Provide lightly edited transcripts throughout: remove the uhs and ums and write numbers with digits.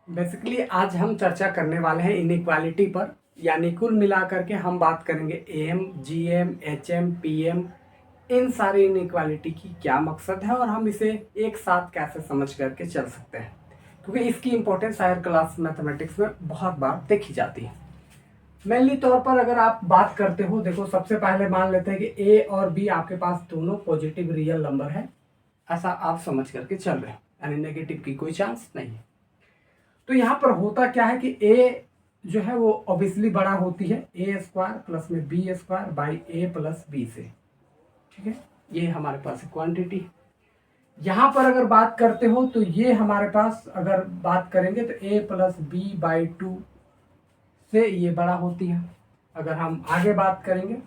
Basically आज हम चर्चा करने वाले हैं इनइक्वालिटी पर, यानी कुल मिलाकर के हम बात करेंगे एम, जीएम, एचएम, पीएम, इन सारी इनइक्वालिटी की क्या मकसद है और हम इसे एक साथ कैसे समझ करके चल सकते हैं, क्योंकि इसकी इंपॉर्टेंस हायर क्लास मैथमेटिक्स में बहुत बार देखी जाती है। मेनली तौर पर अगर आप बात करते हो, देखो सबसे पहले मान लेते हैं कि ए और बी आपके पास दोनों पॉजिटिव रियल नंबर है, ऐसा आप समझ करके चल रहे हो, यानी नेगेटिव की कोई चांस नहीं है। तो यहाँ पर होता क्या है कि ए जो है वो ऑब्वियसली बड़ा होती है ए स्क्वायर प्लस में b square by A plus b से, ठीक है। ये हमारे पास क्वांटिटी। यहाँ पर अगर बात करते हो तो ये हमारे पास अगर बात करेंगे तो ए प्लस बी बाई 2 से ये बड़ा होती है। अगर हम आगे बात करेंगे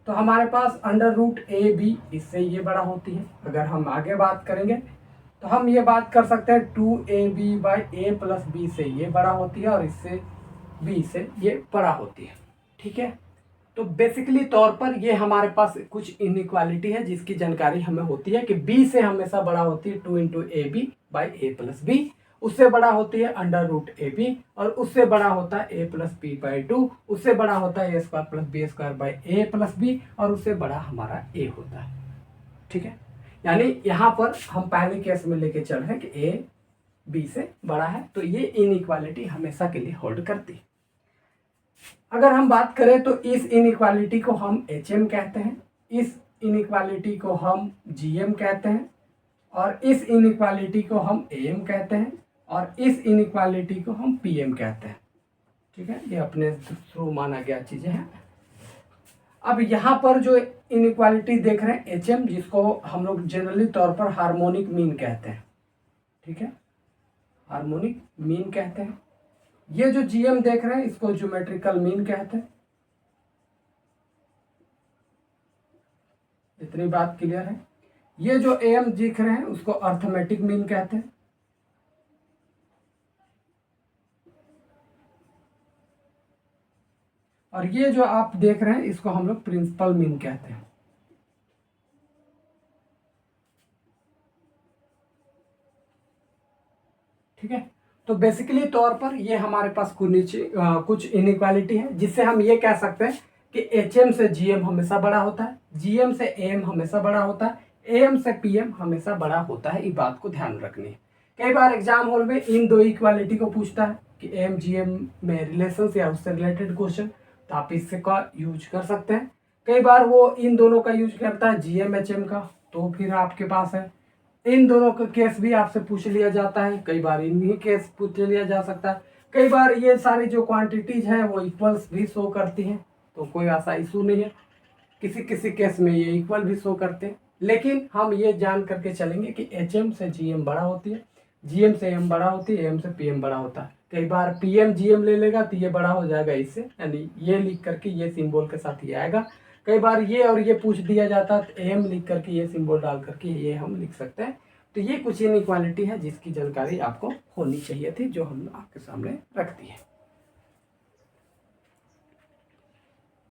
तो हमारे पास अंडर रूट ए बी, इससे ये बड़ा होती है। अगर हम आगे बात करेंगे तो हम ये बात कर सकते हैं 2ab by A plus b से ये बड़ा होती है और इससे बी से ये बड़ा होती है, ठीक है। तो बेसिकली तौर पर ये हमारे पास कुछ इनइक्वालिटी है जिसकी जानकारी हमें होती है कि बी से हमेशा बड़ा होती है 2 into a b by A plus b, उससे बड़ा होती है अंडर रूट ए बी, और उससे बड़ा होता है ए प्लस बी बाई 2, उससे बड़ा होता है ए square plus B square by A plus B, और उससे बड़ा हमारा ए होता है, ठीक है। यानी यहाँ पर हम पहले केस में लेके चल रहे हैं कि ए बी से बड़ा है, तो ये इनइक्वालिटी हमेशा के लिए होल्ड करती है। अगर हम बात करें तो इस इनइक्वालिटी को हम एच एम कहते हैं, इस इनइक्वालिटी को हम जी एम कहते हैं, और इस इनइक्वालिटी को हम ए एम कहते हैं, और इस इनइक्वालिटी को हम पी एम कहते हैं, ठीक है। ये अपने थ्रू माना गया चीज़ें हैं। अब यहाँ पर जो इनइक्वालिटी देख रहे हैं एच एम, जिसको हम लोग जनरली तौर पर हार्मोनिक मीन कहते हैं, ठीक है, हार्मोनिक मीन कहते हैं। ये जो जीएम देख रहे हैं इसको ज्योमेट्रिकल मीन कहते हैं। इतनी बात क्लियर है। ये जो एम दिख रहे हैं उसको अर्थमेटिक मीन कहते हैं। और ये जो आप देख रहे हैं इसको हम लोग प्रिंसिपल मीन कहते हैं, ठीक है। तो बेसिकली तौर पर ये हमारे पास कुछ इनइक्वालिटी है जिससे हम ये कह सकते हैं कि एच एम से जी एम हमेशा बड़ा होता है, जी एम से ए एम हमेशा बड़ा होता है, ए एम से पी एम हमेशा बड़ा होता है। इस बात को ध्यान रखनी है। कई बार एग्जाम हॉल में इन दो इक्वालिटी को पूछता है कि ए एम जी एम में रिलेशन या उससे रिलेटेड क्वेश्चन, तो आप इससे का यूज कर सकते हैं। कई बार वो इन दोनों का यूज करता है जी एम एच एम का, तो फिर आपके पास है इन दोनों का केस भी आपसे पूछ लिया जाता है। कई बार इन्हीं केस पूछ लिया जा सकता है। कई बार ये सारी जो क्वांटिटीज हैं वो इक्वल्स भी शो करती हैं, तो कोई ऐसा इशू नहीं है। किसी किसी केस में ये इक्वल भी शो करते हैं, लेकिन हम ये जान करके चलेंगे कि एच एम से जी एम बड़ा होती है, जी एम से एम बड़ा होती है, एम से पी एम बड़ा होता है। कई बार पी एम जी एम ले लेगा तो ये बड़ा हो जाएगा इससे, यानी ये लिख करके ये सिंबल के साथ ही आएगा। कई बार ये और ये पूछ दिया जाता है तो एम लिख करके ये सिंबल डाल करके ये हम लिख सकते हैं। तो ये कुछ इनइक्वालिटी है जिसकी जानकारी आपको होनी चाहिए थी, जो हम आपके सामने रख दी है।